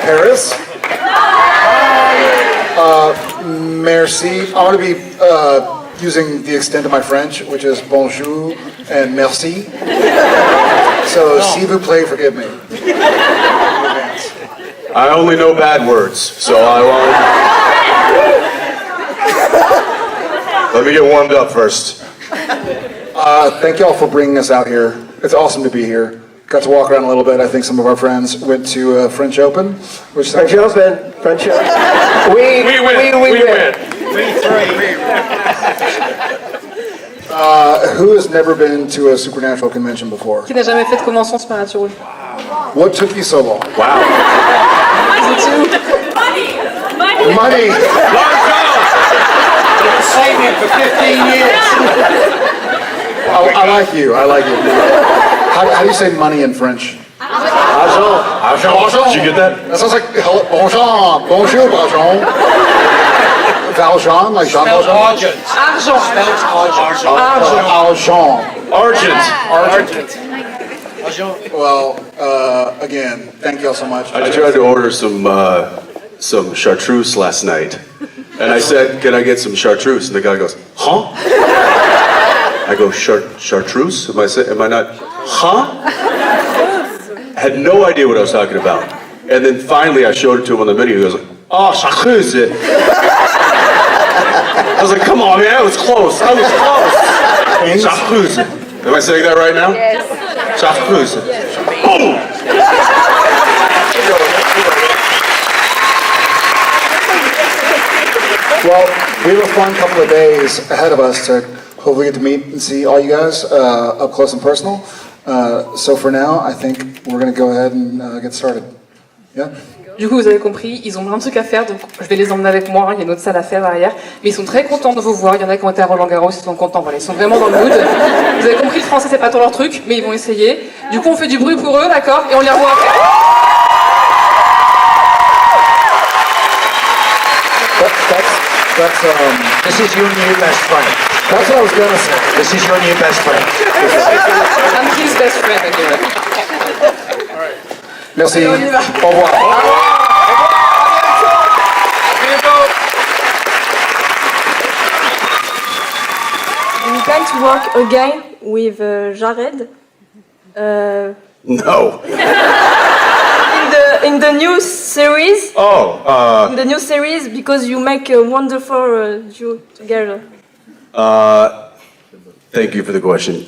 Paris. Merci. I want to be using the extent of my French, which is bonjour and merci. So, s'il vous plaît, forgive me. I only know bad words, so I won't. Let me get warmed up first. Thank y'all for bringing us out here. It's awesome to be here. Got to walk around a little bit. I think some of our friends went to French Open. French Open. We win. Who has never been to a supernatural convention before? Qui n'a jamais fait de convention Supernatural? What took you so long? Wow. Money. Been saving for 15 years. I like you. How do you say money in French? Did you get that? That sounds like bonjour, bonjour, Valjean. Valjean, like Jean Valjean. Argent. Well, again, thank y'all so much. I tried to order some chartreuse last night, and I said, "Can I get some chartreuse?" And the guy goes, "Huh?" I go, "Chartreuse? Am I not? Huh?" I had no idea what I was talking about, and then finally I showed it to him on the menu. He goes, "Oh, chartreuse." I was like, "Come on, man, I was close. Chartreuse. Am I saying that right now? Yes. Chartreuse. Boom. Well, we have a fun couple of days ahead of us to hopefully get to meet and see all you guys up close and personal. So for now, I think we're going to go ahead and get started. Yeah? Du coup, vous avez compris, ils ont plein de trucs à faire, donc je vais les emmener avec moi. Il y a une autre salle à faire derrière. Mais ils sont très contents de vous voir. Il y en a qui ont été à Roland-Garros, ils sont contents. Voilà, ils sont vraiment dans le mood. Vous avez compris, le français, c'est pas trop leur truc, mais ils vont essayer. Du coup, on fait du bruit pour eux, d'accord? Et on les revoit après. This is your new best friend. That's what I was going to say. This is your new best friend. I'm his best friend, anyway. Merci. Et on y va. Au revoir. Do you plan to work again with Jared? No. In the new series? Oh. In the new series, because you make a wonderful duo together. Thank you for the question.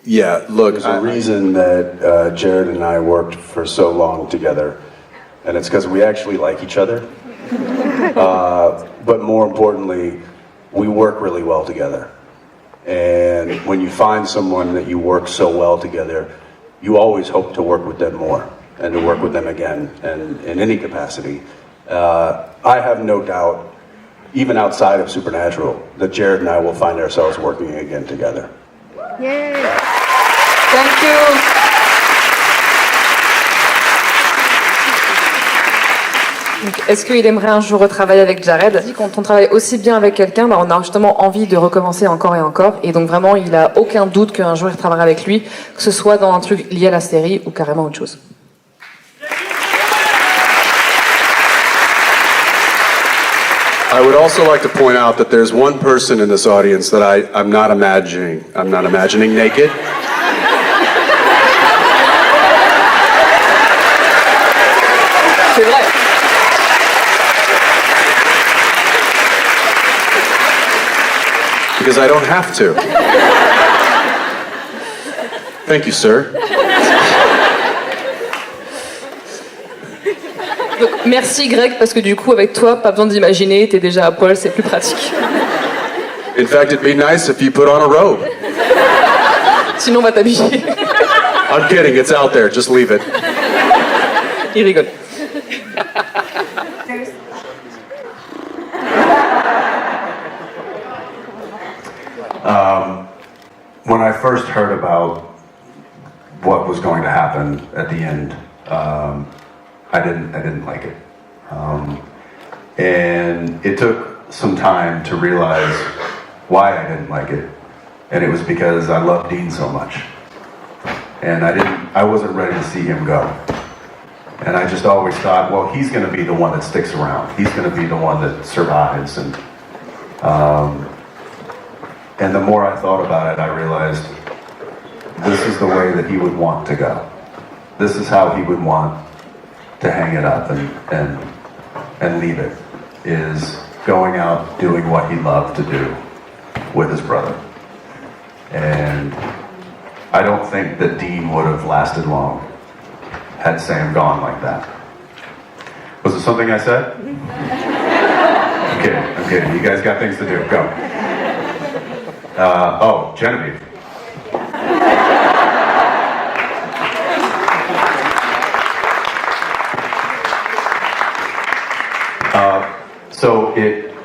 Yeah, look, There's a reason that Jared and I worked for so long together, and it's because we actually like each other. But more importantly, we work really well together. And when you find someone that you work so well together, you always hope to work with them more and to work with them again, and in any capacity. I have no doubt, even outside of Supernatural, that Jared and I will find ourselves working again together. Yay! Thank you. Donc, est-ce qu'il aimerait un jour retravailler avec Jared? Quand on travaille aussi bien avec quelqu'un, on a justement envie de recommencer encore et encore. Et donc vraiment, il a aucun doute qu'un jour il travaillera avec lui, que ce soit dans un truc lié à la série ou carrément autre chose. I would also like to point out that there's one person in this audience that I'm not imagining. I'm not imagining naked. C'est vrai. Because I don't have to. Thank you, sir. Donc, merci Greg, parce que du coup, avec toi, pas besoin d'imaginer, t'es déjà à poil, c'est plus pratique. In fact, it'd be nice if you put on a robe. Sinon, on va t'habiller. I'm kidding, it's out there, just leave it. Il rigole. When I first heard about what was going to happen at the end, I didn't like it, and it took some time to realize why I didn't like it, and it was because I love Dean so much, and I wasn't ready to see him go. And I just always thought, well, he's going to be the one that sticks around. He's going to be the one that survives. And the more I thought about it, I realized this is the way that he would want to go. This is how he would want to hang it up and leave it, is going out doing what he loved to do with his brother. And I don't think that Dean would have lasted long had Sam gone like that. Was it something I said? I'm kidding. You guys got things to do. Go. Genevieve.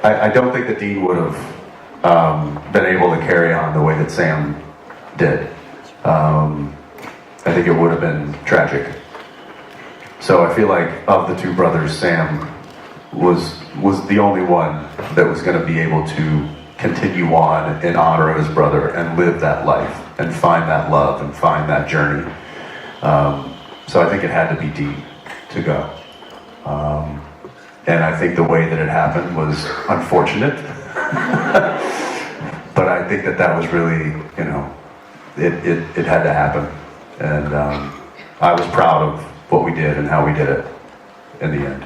I don't think that Dean would have been able to carry on the way that Sam did. I think it would have been tragic. So I feel like of the two brothers, Sam was the only one that was going to be able to continue on in honor of his brother and live that life and find that love and find that journey. So I think it had to be Dean to go. And I think the way that it happened was unfortunate. But I think that was really, it had to happen. And I was proud of what we did and how we did it in the end.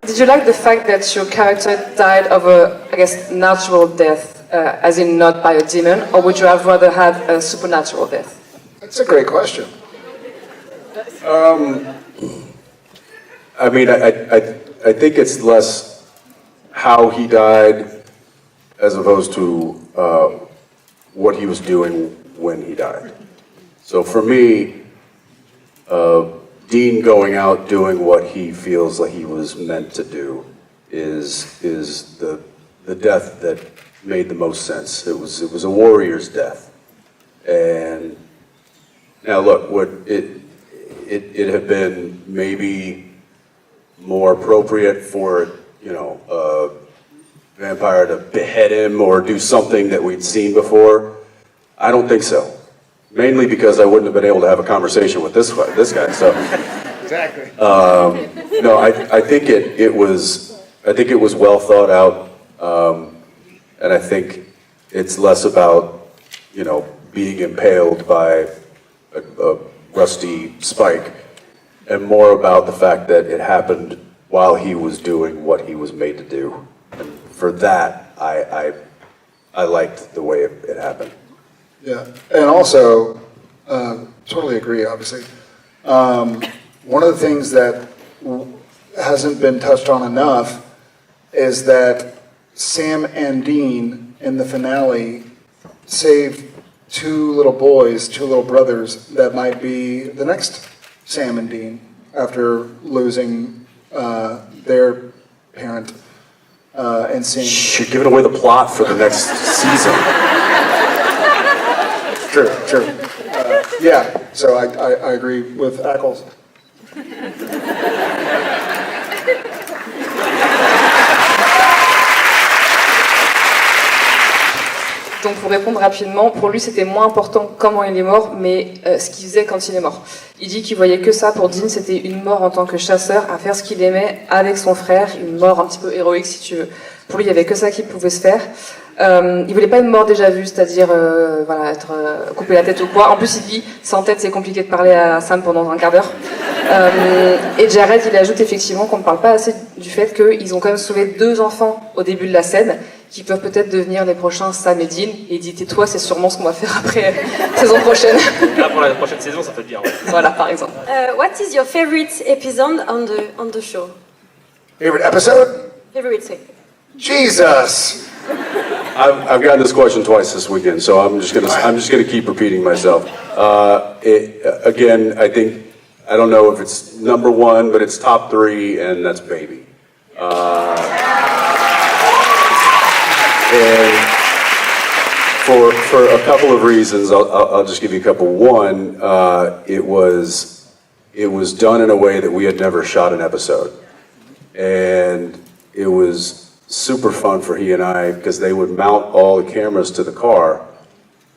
Did you like the fact that your character died of a, I guess, natural death, as in not by a demon, or would you have rather had a supernatural death? That's a great question. I mean, I think it's less how he died as opposed to what he was doing when he died. So for me, Dean going out doing what he feels like he was meant to do is the death that made the most sense. It was a warrior's death. And now look, would it have been maybe more appropriate for a vampire to behead him or do something that we'd seen before? I don't think so. Mainly because I wouldn't have been able to have a conversation with this guy. So Exactly. no, I think it was well thought out, and I think it's less about being impaled by a rusty spike, and more about the fact that it happened while he was doing what he was made to do. And for that, I liked the way it happened. Yeah, and also, totally agree, obviously. One of the things that hasn't been touched on enough is that Sam and Dean in the finale saved two little boys, two little brothers that might be the next Sam and Dean after losing their parent and seeing... You're giving away the plot for the next season. True. Yeah, so I agree with Ackles. Donc pour répondre rapidement, pour lui c'était moins important comment il est mort, mais ce qu'il faisait quand il est mort. Il dit qu'il voyait que ça. Pour Dean, c'était une mort en tant que chasseur, à faire ce qu'il aimait avec son frère, une mort un petit peu héroïque si tu veux. Pour lui, il y avait que ça qui pouvait se faire. Il voulait pas une mort déjà vue, c'est-à-dire être coupé la tête ou quoi. En plus, il dit sans tête, c'est compliqué de parler à Sam pendant un quart d'heure. Et Jared, il ajoute effectivement qu'on ne parle pas assez du fait qu'ils ont quand même sauvé 2 enfants au début de la scène, qui peuvent peut-être devenir les prochains Sam et Dean. Et il dit tais-toi, c'est sûrement ce qu'on va faire après saison prochaine. Là, pour la prochaine saison, ça peut être bien. Ouais. Voilà, par exemple. What is your favorite episode on the show? Favorite episode? Favorite scene. Jesus! I've gotten this question twice this weekend, so I'm just gonna keep repeating myself. Again, I don't know if it's number 1, but it's top 3, and that's Baby. And for a couple of reasons, I'll just give you a couple. One, it was done in a way that we had never shot an episode, and it was super fun for he and I, because they would mount all the cameras to the car,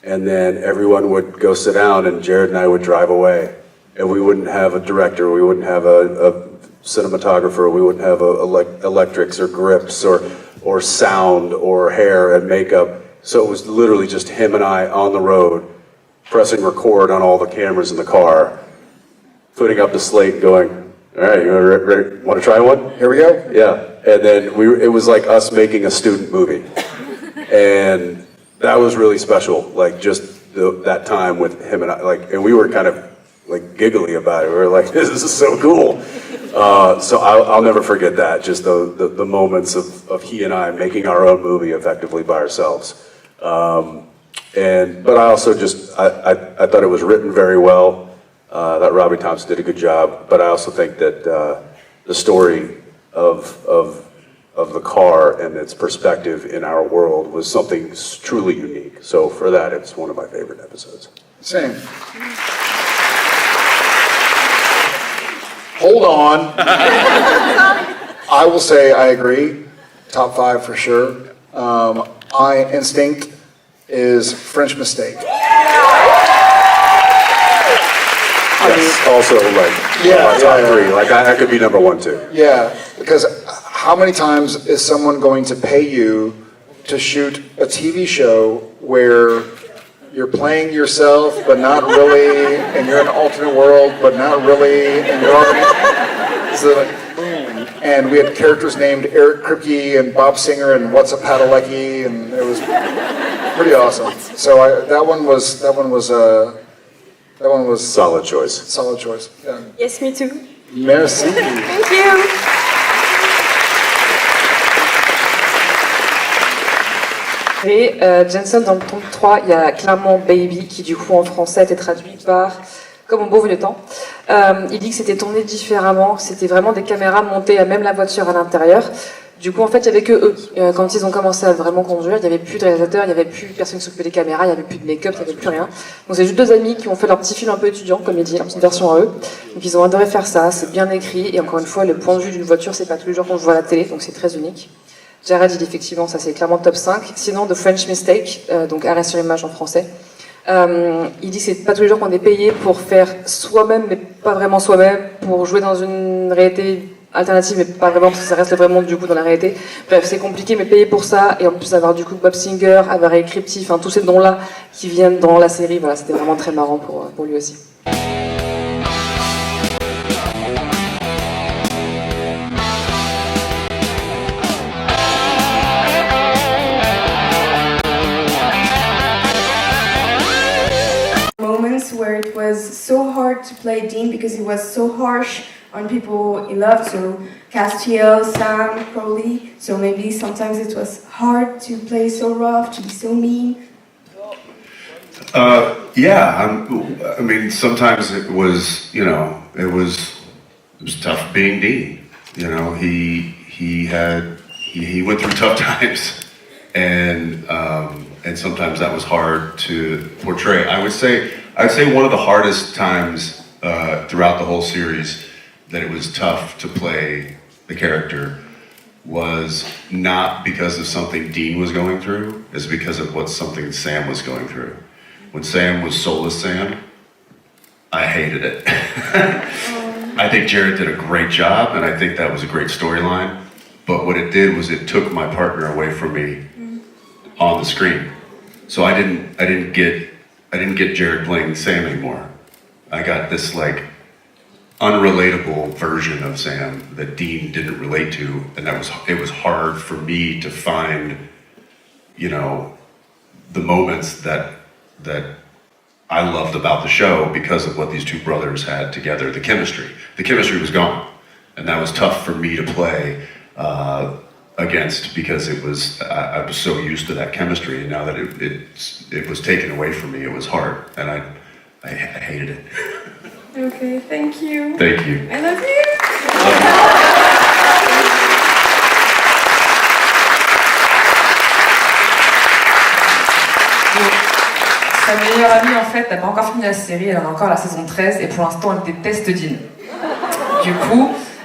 and then everyone would go sit down, and Jared and I would drive away. and we wouldn't have a director, we wouldn't have a cinematographer, we wouldn't have electrics or grips or sound or hair and makeup. So it was literally just him and I on the road, pressing record on all the cameras in the car, putting up the slate and going, all right, you ready? Want to try one? Here we go. Yeah. And then it was like us making a student movie. And that was really special, like just that time with him and I, like, and we were kind of like giggly about it. We were like, this is so cool. So I'll never forget that, just the moments of he and I making our own movie effectively by ourselves. But I also just, I thought it was written very well, that Robbie Thompson did a good job, but I also think that the story of the car and its perspective in our world was something truly unique. So for that, it's one of my favorite episodes. Same. Hold on. I will say I agree. Top 5 for sure. My instinct is French Mistake. Yes, also like top 3. Like I could be number 1 too. Yeah, because how many times is someone going to pay you to shoot a TV show where you're playing yourself, but not really, and you're in an alternate world, but not really, and you're already. So, and we had characters named Eric Kripke and Bob Singer and What's a Padalecki, and it was pretty awesome. So that one was Solid choice. solid choice. Yeah. Yes, me too. Merci. Thank you. Et Jensen, dans le tome 3, il y a clairement Baby, qui du coup en français a été traduit par Comme au beau vieux temps. Il dit que c'était tourné différemment, c'était vraiment des caméras montées à même la voiture à l'intérieur. Du coup, en fait, il n'y avait que eux. Quand ils ont commencé à vraiment conduire, il n'y avait plus de réalisateur, il n'y avait plus personne qui s'occupait des caméras, il n'y avait plus de make-up, il n'y avait plus rien. Donc c'est juste 2 amis qui ont fait leur petit film un peu étudiant, comme il dit, une petite version à eux. Donc ils ont adoré faire ça, c'est bien écrit, et encore une fois, le point de vue d'une voiture, c'est pas tous les jours qu'on le voit à la télé, donc c'est très unique. Jared, il dit effectivement, ça c'est clairement top 5. Sinon, The French Mistake, donc arrêt sur image en français. Il dit que c'est pas tous les jours qu'on est payé pour faire soi-même, mais pas vraiment soi-même, pour jouer dans une réalité alternative, mais pas vraiment, parce que ça reste le vrai monde du coup dans la réalité. Bref, c'est compliqué, mais payé pour ça, et en plus avoir du coup Bob Singer, avoir écrit Petit, enfin tous ces dons-là qui viennent dans la série, voilà, c'était vraiment très marrant pour lui aussi. Moments where it was so hard to play Dean because he was so harsh on people he loved, so Castiel, Sam, Crowley, so maybe sometimes it was hard to play so rough, to be so mean. I mean, sometimes it was, it was tough being Dean. He went through tough times, and sometimes that was hard to portray. I'd say one of the hardest times throughout the whole series that it was tough to play the character was not because of something Dean was going through, it's because of something Sam was going through. When Sam was soulless Sam, I hated it. I think Jared did a great job, and I think that was a great storyline. But what it did was it took my partner away from me on the screen. So I didn't get Jared playing Sam anymore. I got this like unrelatable version of Sam that Dean didn't relate to, and it was hard for me to find, the moments that I loved about the show because of what these two brothers had together. The chemistry was gone, and that was tough for me to play against because I was so used to that chemistry, and now that it was taken away from me, it was hard, and I hated it. Okay, thank you. Thank you. I love you. Sa meilleure amie, en fait, n'a pas encore fini la série, elle en a encore la saison 13, et pour l'instant, elle déteste Dean. Du coup,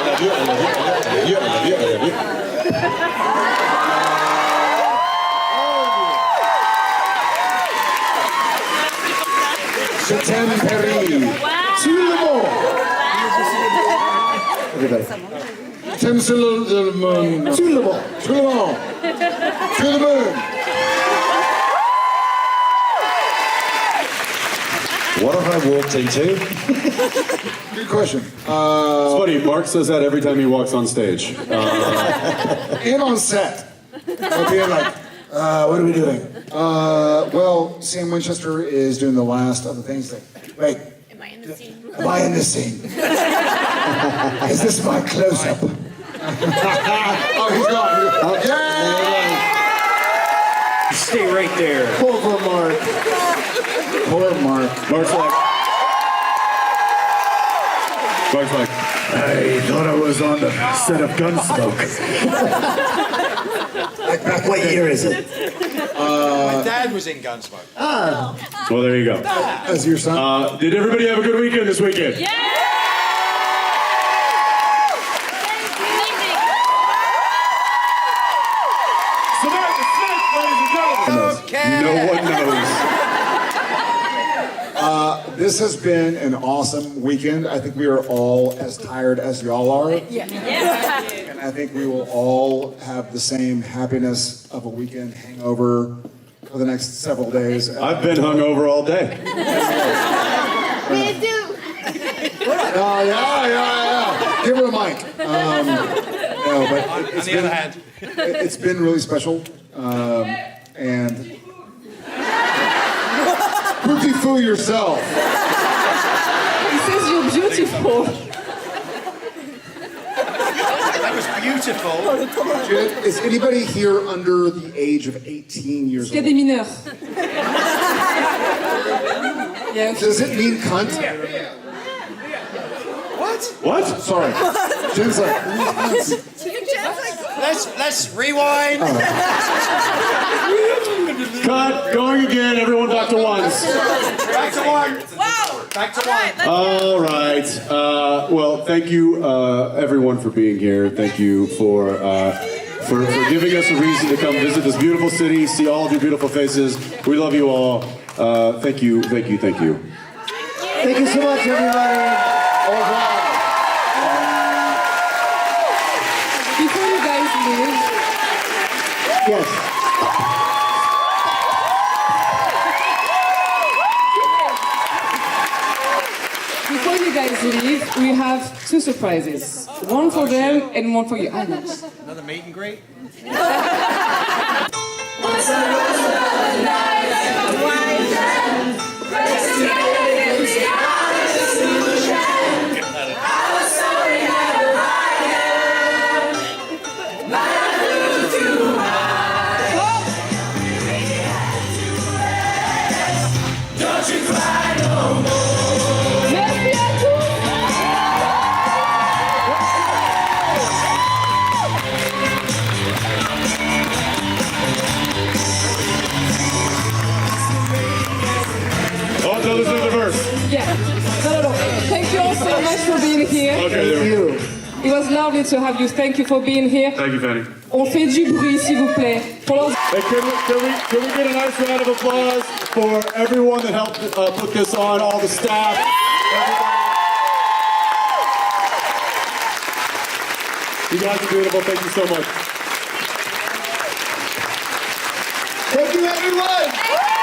love you, I love you, I love you, I love you, I love you. Je t'aime, Paris. Tout le monde. Everybody. T'aimes tout le monde. Tout le monde. Tout le monde. Tout le monde. What have I walked into? Good question. It's funny, Mark says that every time he walks on stage. And on set. I'll be like, what are we doing? Well, Sam Winchester is doing the last of the things that, wait. Am I in the scene? Am I in this scene? Is this my close-up? Oh, he's gone. Yeah! Stay right there. Poor Mark. Poor Mark. Mark's like, I thought I was on the set of Gunsmoke. What year is it? My dad was in Gunsmoke. well, there you go. As your son? Did everybody have a good weekend this weekend? Yeah! Samantha Smith, ladies and gentlemen. Okay. No one knows. This has been an awesome weekend. I think we are all as tired as y'all are. Yeah. And I think we will all have the same happiness of a weekend hangover for the next several days. I've been hungover all day. Me too. Yeah. Give her the mic. No, but On the other hand, it's been really special. And pretty fool yourself. He says you're beautiful. that was beautiful. Is anybody here under the age of 18 years Il y a old? des mineurs. Does it mean cunt? What? Sorry. Jensen. Let's rewind. Cut. Going again. Everyone back to once. Back to one. Wow. Back to one. All right. Well, thank you, everyone, for being here. Thank you for giving us a reason to come visit this beautiful city, see all of your beautiful faces. We love you all. Thank you. Thank you. Thank you. Thank you so much, everybody. Au revoir. Before you guys leave, Yes. before you guys leave, we have two surprises. One for them and one for you. I know. Another meet and greet. Once I was a night, want you cry no more. Merci à tous. Oh, no, listen to the verse. Yeah. No. Thank you all so much for being here. Okay, there we go. It was lovely to have you. Thank you for being here. Thank you, Fanny. On fait du bruit, s'il vous plaît. Pour leurs- Hey, can we get a nice round of applause for everyone that helped put this on, all the staff, everybody. You guys are beautiful. Thank you so much. Thank you, everyone.